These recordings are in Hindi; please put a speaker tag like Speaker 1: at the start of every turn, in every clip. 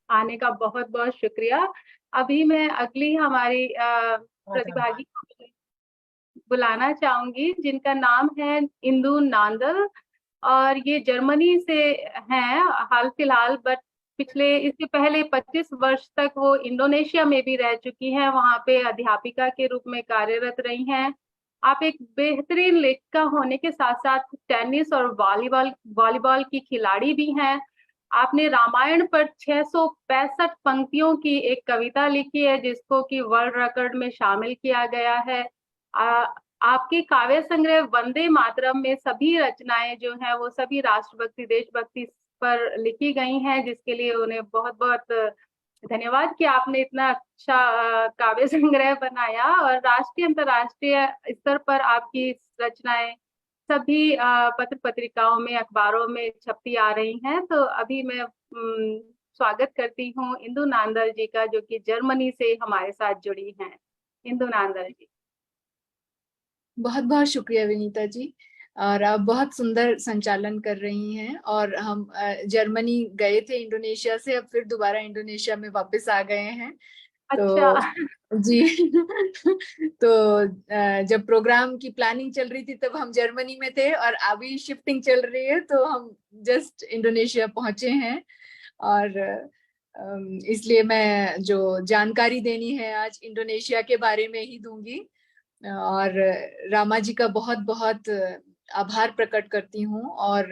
Speaker 1: आने का बहुत बहुत शुक्रिया। अभी मैं अगली हमारी प्रतिभागी को बुलाना चाहूंगी, जिनका नाम है इंदु नांदल। और ये जर्मनी से हैं हाल फिलहाल, बट पिछले इससे पहले 25 वर्ष तक वो इंडोनेशिया में भी रह चुकी हैं, वहां पे अध्यापिका के रूप में कार्यरत रही हैं। आप एक बेहतरीन लेखिका होने के साथ साथ टेनिस और वॉलीबॉल वॉलीबॉल की खिलाड़ी भी हैं। आपने रामायण पर 665 पंक्तियों की एक कविता लिखी है, जिसको कि वर्ल्ड रिकॉर्ड में शामिल किया गया है। आ, आपके काव्य संग्रह वंदे मातरम में सभी रचनाएं जो हैं वो सभी राष्ट्रभक्ति देशभक्ति पर लिखी गई हैं, जिसके लिए उन्हें बहुत बहुत धन्यवाद कि आपने इतना अच्छा काव्य संग्रह बनाया। और राष्ट्रीय अंतर्राष्ट्रीय स्तर पर आपकी रचनाएं सभी पत्र पत्रिकाओं में अखबारों में छपती आ रही हैं। तो अभी मैं स्वागत करती हूँ इंदु नांदल जी का, जो कि जर्मनी से हमारे साथ जुड़ी हैं। इंदु नांदल जी।
Speaker 2: बहुत बहुत शुक्रिया विनीता जी। और आप बहुत सुंदर संचालन कर रही हैं। और हम जर्मनी गए थे इंडोनेशिया से, अब फिर दोबारा इंडोनेशिया में वापस आ गए हैं।
Speaker 1: अच्छा।
Speaker 2: तो जी तो जब प्रोग्राम की प्लानिंग चल रही थी तब हम जर्मनी में थे, और अभी शिफ्टिंग चल रही है तो हम जस्ट इंडोनेशिया पहुंचे हैं। और इसलिए मैं जो जानकारी देनी है आज इंडोनेशिया के बारे में ही दूंगी। और रामा जी का बहुत बहुत आभार प्रकट करती हूँ। और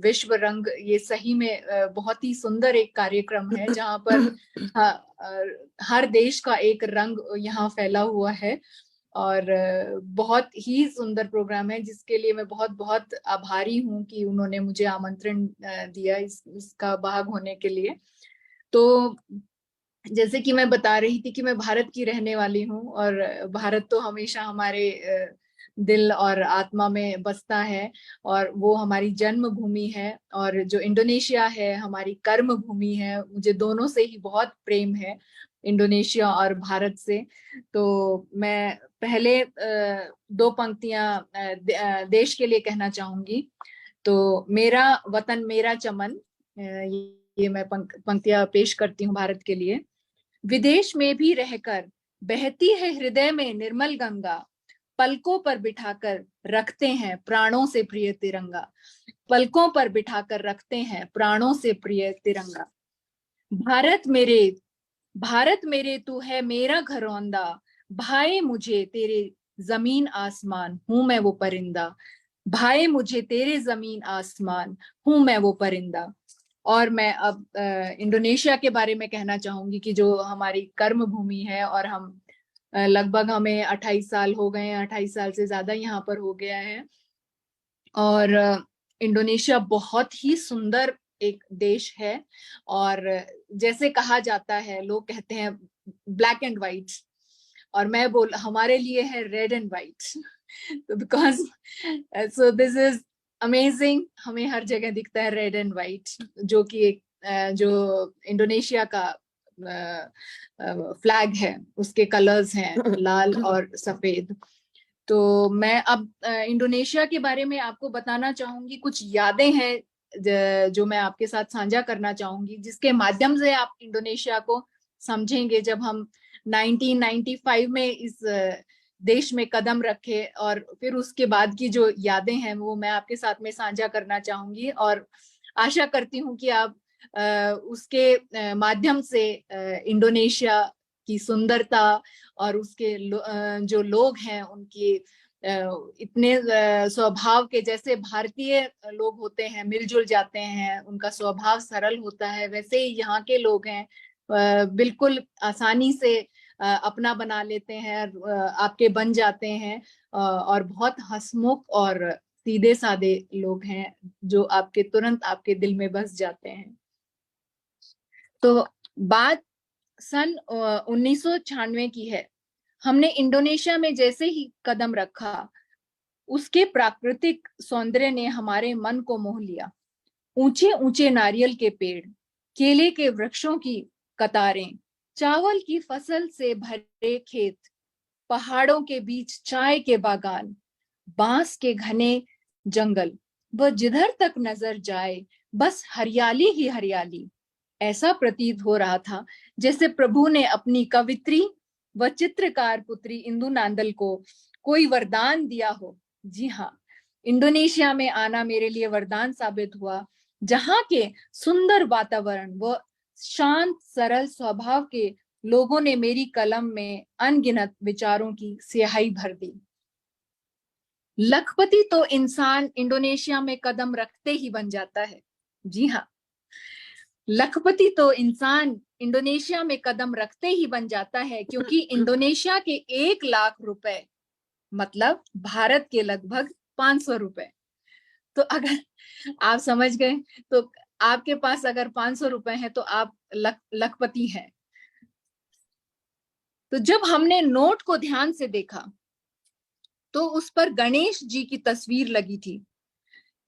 Speaker 2: विश्व रंग ये सही में बहुत ही सुंदर एक कार्यक्रम है, जहाँ पर हर देश का एक रंग यहाँ फैला हुआ है। और बहुत ही सुंदर प्रोग्राम है, जिसके लिए मैं बहुत बहुत आभारी हूँ कि उन्होंने मुझे आमंत्रण दिया इसका भाग होने के लिए। तो जैसे कि मैं बता रही थी कि मैं भारत की रहने वाली हूँ, और भारत तो हमेशा हमारे दिल और आत्मा में बसता है, और वो हमारी जन्म भूमि है। और जो इंडोनेशिया है हमारी कर्म भूमि है। मुझे दोनों से ही बहुत प्रेम है, इंडोनेशिया और भारत से। तो मैं पहले दो पंक्तियां देश के लिए कहना चाहूंगी। तो मेरा वतन मेरा चमन, ये मैं पंक्तियां पेश करती हूँ भारत के लिए। विदेश में भी रहकर बहती है हृदय में निर्मल गंगा, पलकों पर बिठाकर रखते हैं प्राणों से प्रिय तिरंगा। पलकों पर बिठाकर रखते हैं प्राणों से प्रिय तिरंगा। भारत मेरे भारत मेरे तू है मेरा घरौंदा, भाए मुझे तेरे जमीन आसमान, हूं मैं वो परिंदा। भाए मुझे तेरे जमीन आसमान, हूं मैं वो परिंदा। और मैं अब इंडोनेशिया के बारे में कहना चाहूंगी कि जो हमारी कर्म भूमि है, और हम लगभग हमें 28 साल हो गए हैं, 28 साल से ज्यादा यहाँ पर हो गया है। और इंडोनेशिया बहुत ही सुंदर एक देश है। और जैसे कहा जाता है, लोग कहते हैं ब्लैक एंड व्हाइट, और मैं बोल हमारे लिए है रेड एंड व्हाइट। तो because so this is amazing, हमें हर जगह दिखता है रेड एंड व्हाइट, जो कि एक जो इंडोनेशिया का फ्लैग है, उसके कलर्स हैं लाल और सफेद। तो मैं अब इंडोनेशिया के बारे में आपको बताना चाहूंगी। कुछ यादें हैं जो मैं आपके साथ साझा करना चाहूंगी, जिसके माध्यम से आप इंडोनेशिया को समझेंगे। जब हम 1995 में इस देश में कदम रखे, और फिर उसके बाद की जो यादें हैं वो मैं आपके साथ में साझा करना चाहूंगी। और आशा करती हूँ कि आप उसके माध्यम से इंडोनेशिया की सुंदरता और उसके जो लोग हैं उनकी इतने स्वभाव के, जैसे भारतीय लोग होते हैं मिलजुल जाते हैं, उनका स्वभाव सरल होता है, वैसे ही यहाँ के लोग हैं बिल्कुल आसानी से अपना बना लेते हैं, आपके बन जाते हैं। और बहुत हंसमुख और सीधे साधे लोग हैं, जो आपके तुरंत आपके दिल में बस जाते हैं। तो बात सन 1996 की है। हमने इंडोनेशिया में जैसे ही कदम रखा, उसके प्राकृतिक सौंदर्य ने हमारे मन को मोह लिया। ऊंचे ऊंचे नारियल के पेड़, केले के वृक्षों की कतारें, चावल की फसल से भरे खेत, पहाड़ों के बीच चाय के बागान, बांस के घने जंगल, वह जिधर तक नजर जाए बस हरियाली ही हरियाली। ऐसा प्रतीत हो रहा था जैसे प्रभु ने अपनी कवित्री व चित्रकार पुत्री इंदु नांदल को कोई वरदान दिया हो। जी हाँ, इंडोनेशिया में आना मेरे लिए वरदान साबित हुआ, जहाँ के सुंदर वातावरण व शांत सरल स्वभाव के लोगों ने मेरी कलम में अनगिनत विचारों की स्याही भर दी। लखपति तो इंसान इंडोनेशिया में कदम रखते ही बन जाता है। जी हाँ, लखपति तो इंसान इंडोनेशिया में कदम रखते ही बन जाता है, क्योंकि इंडोनेशिया के 1 लाख रुपए मतलब भारत के लगभग 500 रुपए। तो अगर आप समझ गए, तो आपके पास अगर 500 रुपए हैं तो आप लखपति हैं। तो जब हमने नोट को ध्यान से देखा तो उस पर गणेश जी की तस्वीर लगी थी।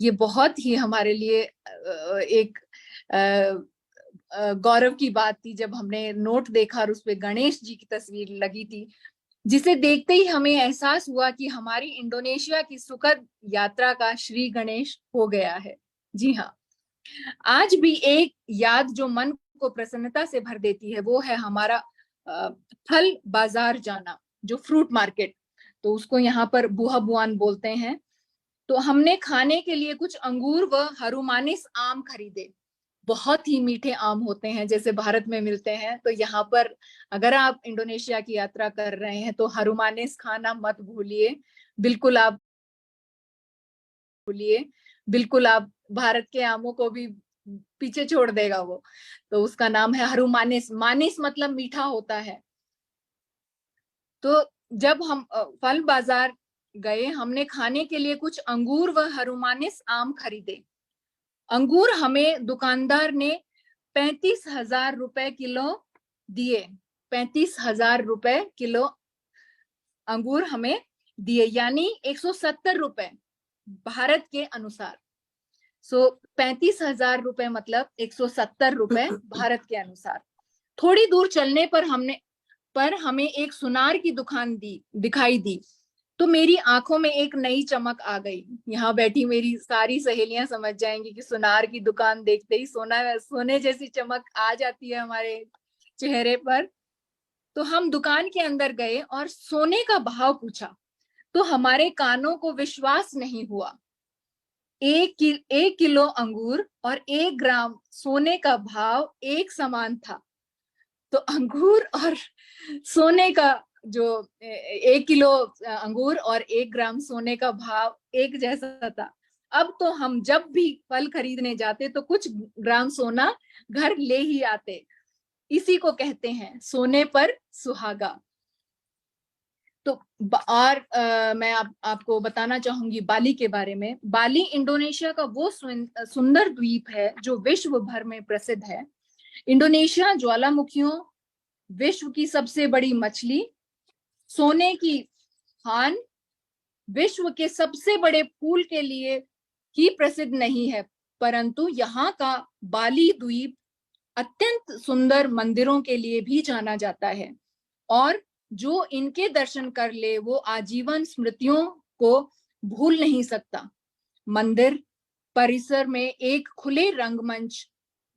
Speaker 2: ये बहुत ही हमारे लिए एक गौरव की बात थी जब हमने नोट देखा और उस पे गणेश जी की तस्वीर लगी थी, जिसे देखते ही हमें एहसास हुआ कि हमारी इंडोनेशिया की सुखद यात्रा का श्री गणेश हो गया है। जी हाँ, आज भी एक याद जो मन को प्रसन्नता से भर देती है वो है हमारा फल बाजार जाना, जो फ्रूट मार्केट, तो उसको यहाँ पर बुहा बुआन बोलते हैं। तो हमने खाने के लिए कुछ अंगूर व हरुमानिस आम खरीदे। बहुत ही मीठे आम होते हैं जैसे भारत में मिलते हैं, तो यहाँ पर अगर आप इंडोनेशिया की यात्रा कर रहे हैं तो हरुमानिस खाना मत भूलिए। बिल्कुल आप भूलिए, बिल्कुल आप भारत के आमों को भी पीछे छोड़ देगा वो। तो उसका नाम है हरुमानिस। मानिस मतलब मीठा होता है। तो जब हम फल बाजार गए, हमने खाने के लिए कुछ अंगूर व हरुमानिस आम खरीदे। अंगूर हमें दुकानदार ने 35,000 रुपए किलो दिए। 35,000 रुपए किलो अंगूर हमें दिए, यानी 170 रुपए भारत के अनुसार। 35,000 रुपए मतलब 170 रुपए भारत के अनुसार। थोड़ी दूर चलने पर हमें एक सुनार की दुकान दिखाई दी, तो मेरी आंखों में एक नई चमक आ गई। यहाँ बैठी मेरी सारी सहेलियां समझ जाएंगी कि सुनार की दुकान देखते ही सोने जैसी चमक आ जाती है हमारे चेहरे पर। तो हम दुकान के अंदर गए और सोने का भाव पूछा, तो हमारे कानों को विश्वास नहीं हुआ। 1 किलो अंगूर और 1 ग्राम सोने का भाव एक समान था। तो अंगूर और सोने का जो 1 किलो अंगूर और 1 ग्राम सोने का भाव एक जैसा था। अब तो हम जब भी फल खरीदने जाते तो कुछ ग्राम सोना घर ले ही आते। इसी को कहते हैं सोने पर सुहागा। तो और मैं आपको बताना चाहूंगी बाली के बारे में। बाली इंडोनेशिया का वो सुंदर द्वीप है जो विश्व भर में प्रसिद्ध है। इंडोनेशिया ज्वालामुखियों, विश्व की सबसे बड़ी मछली, सोने की खान, विश्व के सबसे बड़े फूल के लिए ही प्रसिद्ध नहीं है, परंतु यहाँ का बाली द्वीप अत्यंत सुंदर मंदिरों के लिए भी जाना जाता है, और जो इनके दर्शन कर ले वो आजीवन स्मृतियों को भूल नहीं सकता। मंदिर परिसर में एक खुले रंगमंच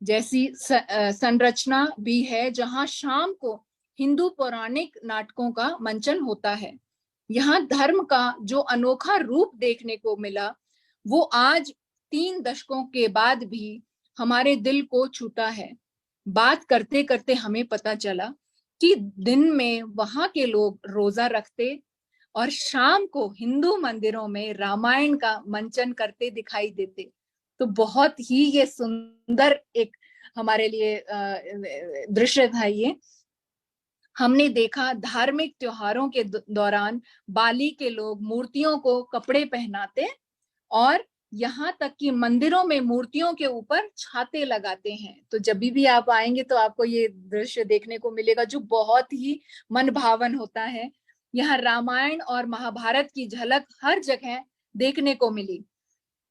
Speaker 2: जैसी संरचना भी है, जहां शाम को हिंदू पौराणिक नाटकों का मंचन होता है। यहाँ धर्म का जो अनोखा रूप देखने को मिला वो आज 3 दशकों के बाद भी हमारे दिल को छूता है। बात करते करते हमें पता चला कि दिन में वहां के लोग रोजा रखते और शाम को हिंदू मंदिरों में रामायण का मंचन करते दिखाई देते। तो बहुत ही ये सुंदर एक हमारे लिए दृश्य था ये। हमने देखा धार्मिक त्योहारों के दौरान बाली के लोग मूर्तियों को कपड़े पहनाते और यहाँ तक कि मंदिरों में मूर्तियों के ऊपर छाते लगाते हैं। तो जब भी आप आएंगे तो आपको ये दृश्य देखने को मिलेगा जो बहुत ही मन भावन होता है। यहाँ रामायण और महाभारत की झलक हर जगह देखने को मिली।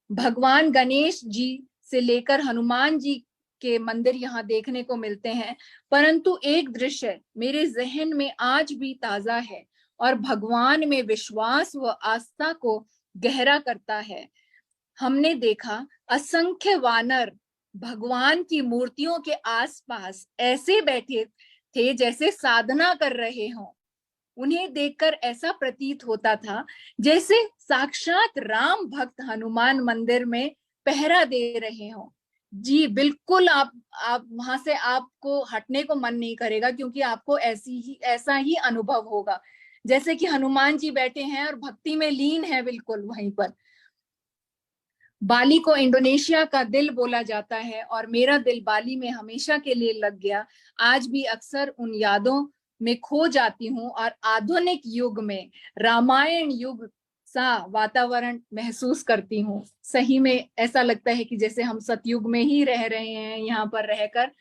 Speaker 2: भगवान गणेश जी से लेकर हनुमान जी के मंदिर यहाँ देखने को मिलते हैं, परंतु एक दृश्य मेरे जहन में आज भी ताजा है और भगवान में विश्वास व आस्था को गहरा करता है। हमने देखा असंख्य वानर भगवान की मूर्तियों के आसपास ऐसे बैठे थे जैसे साधना कर रहे हों। उन्हें देखकर ऐसा प्रतीत होता था जैसे साक्षात राम भक्त हनुमान मंदिर में पहरा दे रहे हों। जी बिल्कुल, आप वहां से आपको हटने को मन नहीं करेगा, क्योंकि आपको ऐसा ही अनुभव होगा जैसे कि हनुमान जी बैठे हैं और भक्ति में लीन है बिल्कुल वहीं पर। बाली को इंडोनेशिया का दिल बोला जाता है और मेरा दिल बाली में हमेशा के लिए लग गया। आज भी अक्सर उन यादों में खो जाती हूँ और आधुनिक युग में रामायण युग सा वातावरण महसूस करती हूँ। सही में ऐसा लगता है कि जैसे हम सतयुग में ही रह रहे हैं यहाँ पर रहकर।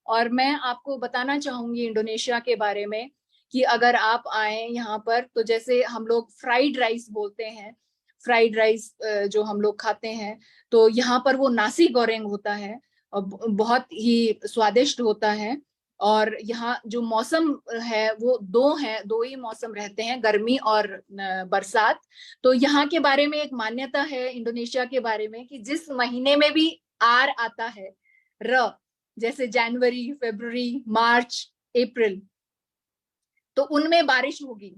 Speaker 2: और मैं आपको बताना चाहूंगी इंडोनेशिया के बारे में कि अगर आप आए यहाँ पर तो जैसे हम लोग फ्राइड राइस बोलते हैं, फ्राइड राइस जो हम लोग खाते हैं, तो यहाँ पर वो नासी गोरेंग होता है और बहुत ही स्वादिष्ट होता है। और यहाँ जो मौसम है वो दो ही मौसम रहते हैं, गर्मी और बरसात। तो यहाँ के बारे में एक मान्यता है इंडोनेशिया के बारे में कि जिस महीने में भी आर आता है, र, जैसे जनवरी, फरवरी, मार्च, अप्रैल, तो उनमें बारिश होगी।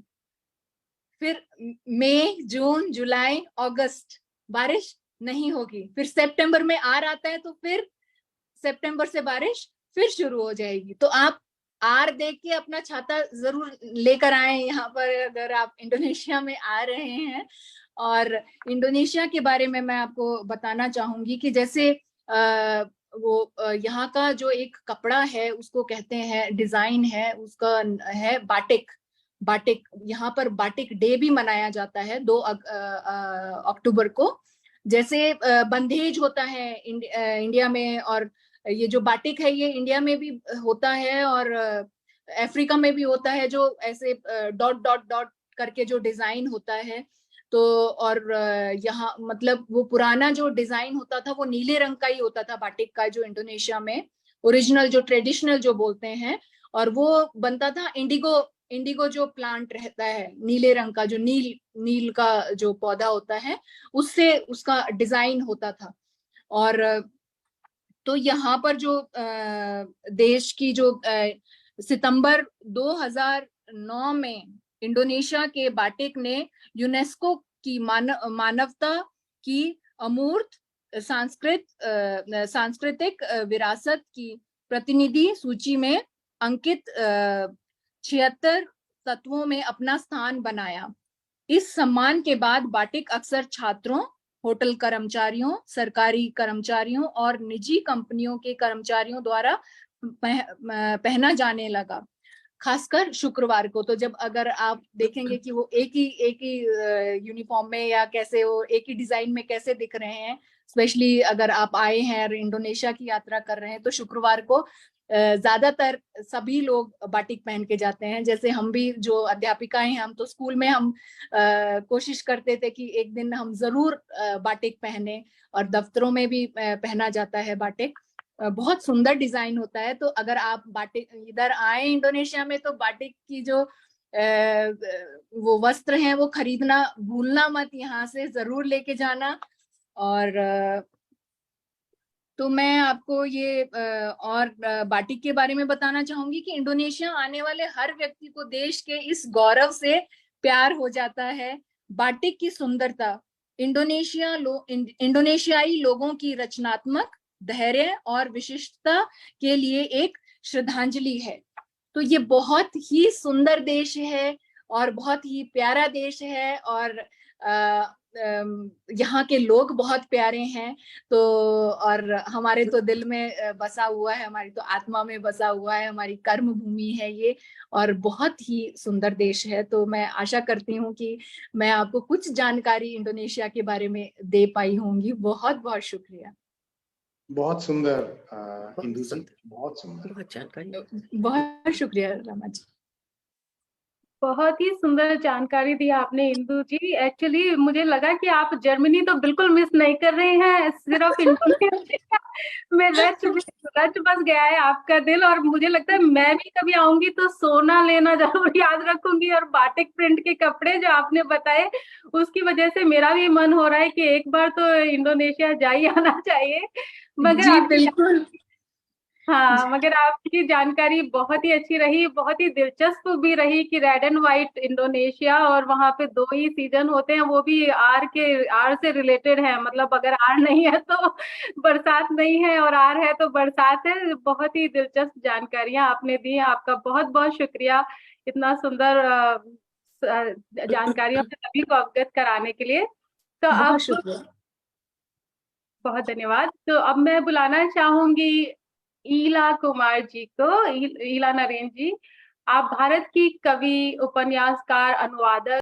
Speaker 2: फिर मई, जून, जुलाई, अगस्त बारिश नहीं होगी। फिर सितंबर में आर आता है तो फिर सितंबर से बारिश फिर शुरू हो जाएगी। तो आप आर देख के अपना छाता जरूर लेकर आए यहाँ पर अगर आप इंडोनेशिया में आ रहे हैं। और इंडोनेशिया के बारे में मैं आपको बताना चाहूंगी कि जैसे यहाँ का जो एक कपड़ा है उसको कहते हैं, डिजाइन है उसका है बाटिक। बाटिक, यहाँ पर बाटिक डे भी मनाया जाता है 2 अक्टूबर को। जैसे बंधेज होता है इंडिया में, और ये जो बाटिक है ये इंडिया में भी होता है और अफ्रीका में भी होता है, जो ऐसे डॉट डॉट डॉट करके जो डिजाइन होता है। तो और यहाँ मतलब वो पुराना जो डिजाइन होता था वो नीले रंग का ही होता था बाटिक का, जो इंडोनेशिया में ओरिजिनल जो ट्रेडिशनल जो बोलते हैं। और वो बनता था इंडिगो, इंडिगो जो प्लांट रहता है नीले रंग का, जो नील का जो पौधा होता है, उससे उसका डिजाइन होता था। और तो यहाँ पर जो देश की जो सितंबर 2009 में इंडोनेशिया के बाटिक ने यूनेस्को की मानवता की अमूर्त सांस्कृतिक विरासत की प्रतिनिधि सूची में अंकित 76 तत्वों में अपना स्थान बनाया। इस सम्मान के बाद बाटिक अक्सर छात्रों, होटल कर्मचारियों, सरकारी कर्मचारियों और निजी कंपनियों के कर्मचारियों द्वारा पहना जाने लगा, खासकर शुक्रवार को। तो जब अगर आप देखेंगे कि वो एक ही यूनिफॉर्म में या कैसे वो एक ही डिजाइन में कैसे दिख रहे हैं, स्पेशली अगर आप आए हैं और इंडोनेशिया की यात्रा कर रहे हैं, तो शुक्रवार को ज्यादातर सभी लोग बाटिक पहन के जाते हैं। जैसे हम भी जो अध्यापिकाएं हैं, हम तो स्कूल में हम कोशिश करते थे कि एक दिन हम जरूर बाटिक पहने, और दफ्तरों में भी पहना जाता है बाटिक। बहुत सुंदर डिजाइन होता है। तो अगर आप बाटिक इधर आए इंडोनेशिया में तो बाटिक की जो वो वस्त्र हैं वो खरीदना भूलना मत, यहाँ से जरूर लेके जाना। और तो मैं आपको ये और बाटिक के बारे में बताना चाहूंगी कि इंडोनेशिया आने वाले हर व्यक्ति को देश के इस गौरव से प्यार हो जाता है। बाटिक की सुंदरता इंडोनेशियाई लोगों की रचनात्मक धैर्य और विशिष्टता के लिए एक श्रद्धांजलि है। तो ये बहुत ही सुंदर देश है और बहुत ही प्यारा देश है, और यहाँ के लोग बहुत प्यारे हैं। तो और हमारे तो दिल में बसा हुआ है, हमारी तो आत्मा में बसा हुआ है, हमारी कर्म भूमि है ये, और बहुत ही सुंदर देश है। तो मैं आशा करती हूँ कि मैं आपको कुछ जानकारी इंडोनेशिया के बारे में दे पाई होंगी। बहुत बहुत शुक्रिया।
Speaker 3: बहुत सुंदर इंदु जी, बहुत सुंदर,
Speaker 4: बहुत जानकारी।
Speaker 2: बहुत शुक्रिया रमा जी।
Speaker 1: बहुत ही सुंदर जानकारी दी आपने इंदु जी। एक्चुअली मुझे लगा कि आप जर्मनी तो बिल्कुल मिस नहीं कर रहे हैं, सिर्फ इंडोनेशिया में रच बस गया है आपका दिल। और मुझे लगता है मैं भी कभी आऊंगी तो सोना लेना जरूर याद रखूंगी, और बाटिक प्रिंट के कपड़े जो आपने बताए उसकी वजह से मेरा भी मन हो रहा है कि एक बार तो इंडोनेशिया जा ही आना चाहिए। मगर
Speaker 2: जी
Speaker 1: आपकी
Speaker 2: बिल्कुल।
Speaker 1: हाँ, मगर आपकी जानकारी बहुत ही अच्छी रही, बहुत ही दिलचस्प भी रही कि रेड एंड व्हाइट इंडोनेशिया, और वहां पे 2 ही सीजन होते हैं, वो भी आर से रिलेटेड है। मतलब अगर आर नहीं है तो बरसात नहीं है, और आर है तो बरसात है। बहुत ही दिलचस्प जानकारियां आपने दी, आपका बहुत बहुत शुक्रिया इतना सुंदर जानकारियों से सभी को अवगत कराने के लिए। तो
Speaker 2: बहुत
Speaker 1: अब
Speaker 2: शुक्रिया।
Speaker 1: बहुत धन्यवाद। तो अब मैं बुलाना चाहूंगी ईला कुमार जी को, ईला नरेन जी। आप भारत की कवि, उपन्यासकार, अनुवादक,